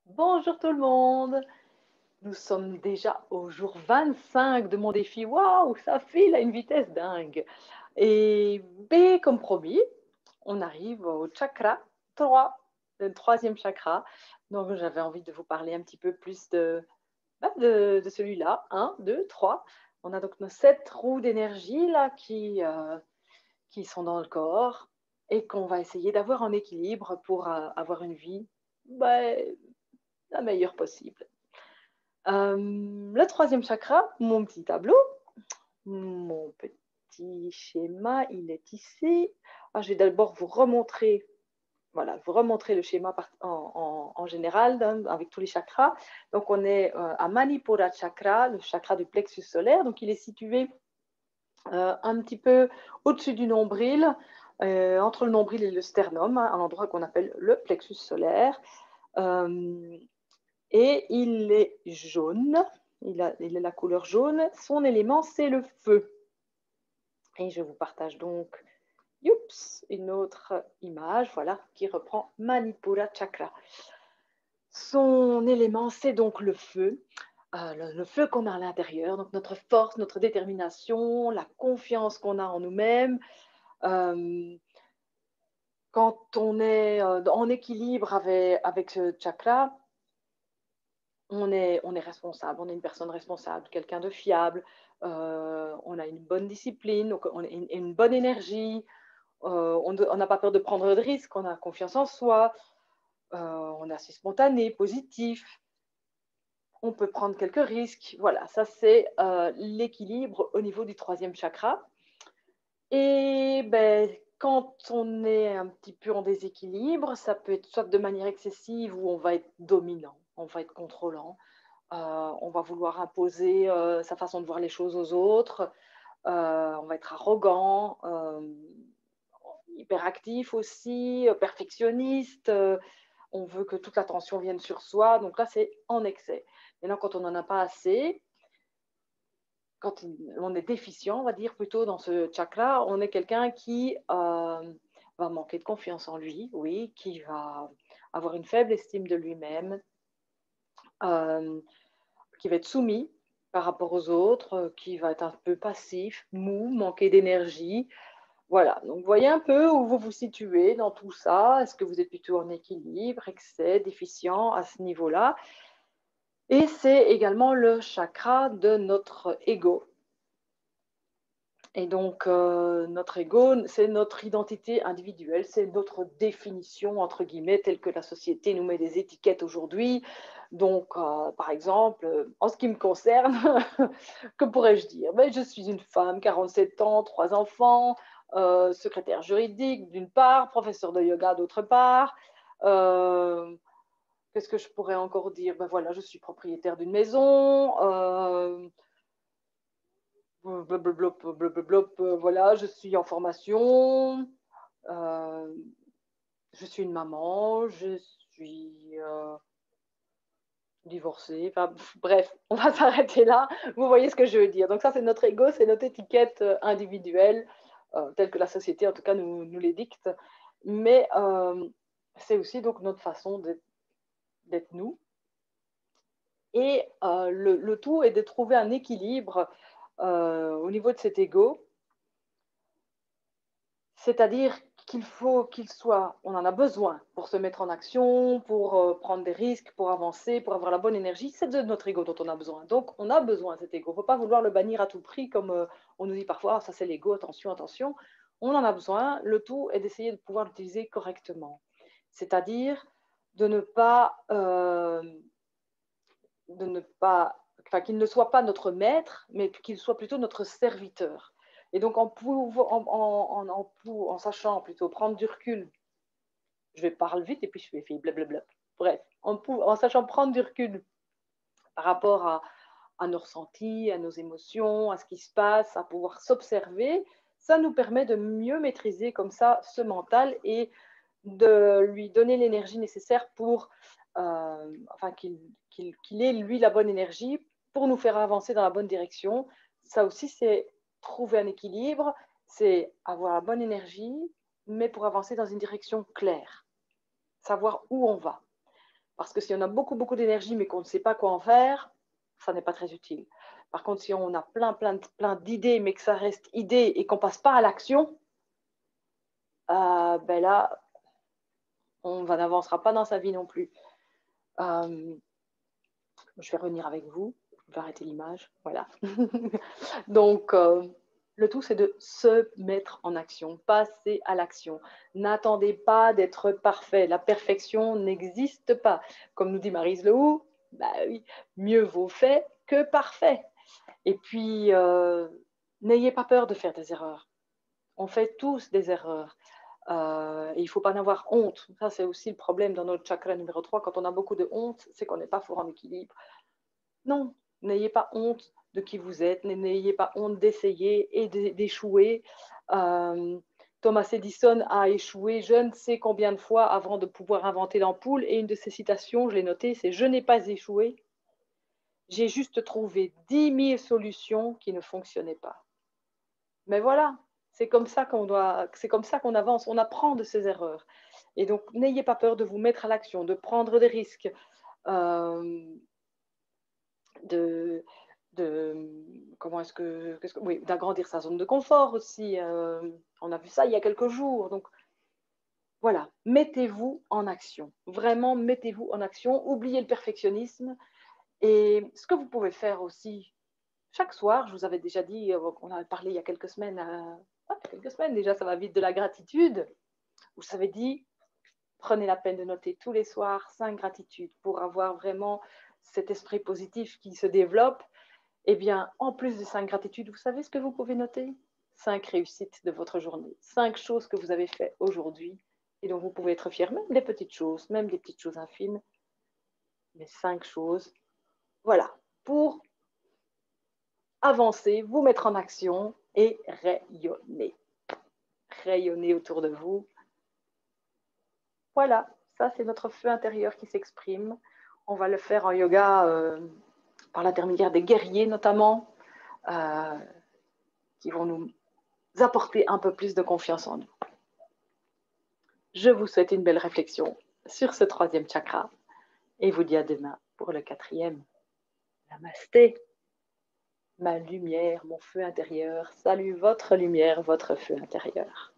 Bonjour tout le monde. Nous sommes déjà au jour 25 de mon défi. Waouh, ça file à une vitesse dingue. Et B comme promis, on arrive au chakra 3, le troisième chakra. Donc j'avais envie de vous parler un petit peu plus de celui-là. Un, 2, 3. On a donc nos 7 roues d'énergie là qui sont dans le corps et qu'on va essayer d'avoir en équilibre pour avoir une vie bah, la meilleure possible. Le troisième chakra, mon petit tableau, mon petit schéma, il est ici. Ah, je vais d'abord vous remontrer, voilà, vous remontrer le schéma en général avec tous les chakras. Donc, on est à Manipura chakra, le chakra du plexus solaire. Donc, il est situé un petit peu au-dessus du nombril, entre le nombril et le sternum, hein, à l'endroit qu'on appelle le plexus solaire. Euh, et il est jaune, il a la couleur jaune. Son élément, c'est le feu. Et je vous partage donc une autre image, voilà, qui reprend Manipura Chakra. Son élément, c'est donc le feu. Le feu qu'on a à l'intérieur, donc notre force, notre détermination, la confiance qu'on a en nous-mêmes. Euh, Quand on est en équilibre avec ce chakra, on est responsable, on est une personne responsable, quelqu'un de fiable, on a une bonne discipline, donc on a une bonne énergie, on n'a pas peur de prendre de risques, on a confiance en soi, on est assez spontané, positif, on peut prendre quelques risques. Voilà, ça c'est l'équilibre au niveau du troisième chakra. Et ben, quand on est un petit peu en déséquilibre, ça peut être soit de manière excessive où on va être dominant, on va être contrôlant, on va vouloir imposer sa façon de voir les choses aux autres, on va être arrogant, hyperactif aussi, perfectionniste, on veut que toute l'attention vienne sur soi, donc là c'est en excès. Maintenant, quand on n'en a pas assez, quand on est déficient, on va dire plutôt dans ce chakra, on est quelqu'un qui va manquer de confiance en lui, oui, qui va avoir une faible estime de lui-même, euh, qui va être soumis par rapport aux autres, qui va être un peu passif, mou, manquer d'énergie. Voilà, donc voyez un peu où vous vous situez dans tout ça. Est-ce que vous êtes plutôt en équilibre, excès, déficient à ce niveau-là? Et c'est également le chakra de notre ego. Et donc, notre ego, c'est notre identité individuelle, c'est notre définition, entre guillemets, telle que la société nous met des étiquettes aujourd'hui. Donc, par exemple, en ce qui me concerne, que pourrais-je dire? Ben, je suis une femme, 47 ans, 3 enfants, secrétaire juridique d'une part, professeur de yoga d'autre part. Euh, Qu'est-ce que je pourrais encore dire? Ben voilà, je suis propriétaire d'une maison. Voilà, je suis en formation, euh, je suis une maman, je suis divorcée, enfin bref, on va s'arrêter là. Vous voyez ce que je veux dire. Donc ça, c'est notre ego, c'est notre étiquette individuelle, telle que la société, en tout cas, nous l'édicte. Mais c'est aussi donc notre façon d'être nous. Et le tout est de trouver un équilibre au niveau de cet ego. C'est-à-dire qu'il faut qu'il soit, on en a besoin pour se mettre en action, pour prendre des risques, pour avancer, pour avoir la bonne énergie. C'est de notre ego dont on a besoin. Donc, on a besoin de cet ego. Il ne faut pas vouloir le bannir à tout prix, comme on nous dit parfois, ah, ça c'est l'ego, attention, attention. On en a besoin. Le tout est d'essayer de pouvoir l'utiliser correctement. C'est-à-dire de ne pas, enfin, qu'il ne soit pas notre maître, mais qu'il soit plutôt notre serviteur. Et donc, en sachant plutôt prendre du recul, je vais parler vite et puis je fais blablabla. Bref, en sachant prendre du recul par rapport à nos ressentis, à nos émotions, à ce qui se passe, à pouvoir s'observer, ça nous permet de mieux maîtriser comme ça ce mental et de lui donner l'énergie nécessaire pour, enfin, qu'il ait, lui, la bonne énergie pour nous faire avancer dans la bonne direction. Ça aussi, c'est trouver un équilibre, c'est avoir la bonne énergie, mais pour avancer dans une direction claire, savoir où on va. Parce que si on a beaucoup, beaucoup d'énergie, mais qu'on ne sait pas quoi en faire, ça n'est pas très utile. Par contre, si on a plein d'idées, mais que ça reste idée et qu'on ne passe pas à l'action, ben là, on n'avancera pas dans sa vie non plus. Je vais revenir avec vous. Je vais arrêter l'image. Voilà. Donc, le tout, c'est de se mettre en action, passer à l'action. N'attendez pas d'être parfait. La perfection n'existe pas. Comme nous dit Maryse Lehoux, bah oui, mieux vaut fait que parfait. Et puis, n'ayez pas peur de faire des erreurs. On fait tous des erreurs. Et il ne faut pas en avoir honte. Ça, c'est aussi le problème dans notre chakra numéro 3. Quand on a beaucoup de honte, c'est qu'on n'est pas fort en équilibre. Non, n'ayez pas honte de qui vous êtes, n'ayez pas honte d'essayer et d'échouer. Thomas Edison a échoué je ne sais combien de fois avant de pouvoir inventer l'ampoule. Et une de ses citations, je l'ai notée, c'est « Je n'ai pas échoué, j'ai juste trouvé 10 000 solutions qui ne fonctionnaient pas. » Mais voilà, c'est comme ça qu'on avance, on apprend de ses erreurs. Et donc, n'ayez pas peur de vous mettre à l'action, de prendre des risques, d'agrandir sa zone de confort aussi. On a vu ça il y a quelques jours. Donc, voilà, mettez-vous en action. Vraiment, mettez-vous en action. Oubliez le perfectionnisme. Et ce que vous pouvez faire aussi, chaque soir, je vous avais déjà dit, on a parlé il y a quelques semaines, déjà, ça va vite, de la gratitude. Vous avez dit, prenez la peine de noter tous les soirs 5 gratitudes pour avoir vraiment cet esprit positif qui se développe. Eh bien, en plus de 5 gratitudes, vous savez ce que vous pouvez noter? 5 réussites de votre journée, 5 choses que vous avez faites aujourd'hui et dont vous pouvez être fier, même des petites choses, même des petites choses infimes, mais 5 choses, voilà, pour avancer, vous mettre en action et rayonner. Rayonner autour de vous. Voilà, ça c'est notre feu intérieur qui s'exprime. On va le faire en yoga par l'intermédiaire des guerriers notamment, qui vont nous apporter un peu plus de confiance en nous. Je vous souhaite une belle réflexion sur ce 3e chakra et vous dis à demain pour le 4e. Namasté, ma lumière, mon feu intérieur. Salut votre lumière, votre feu intérieur.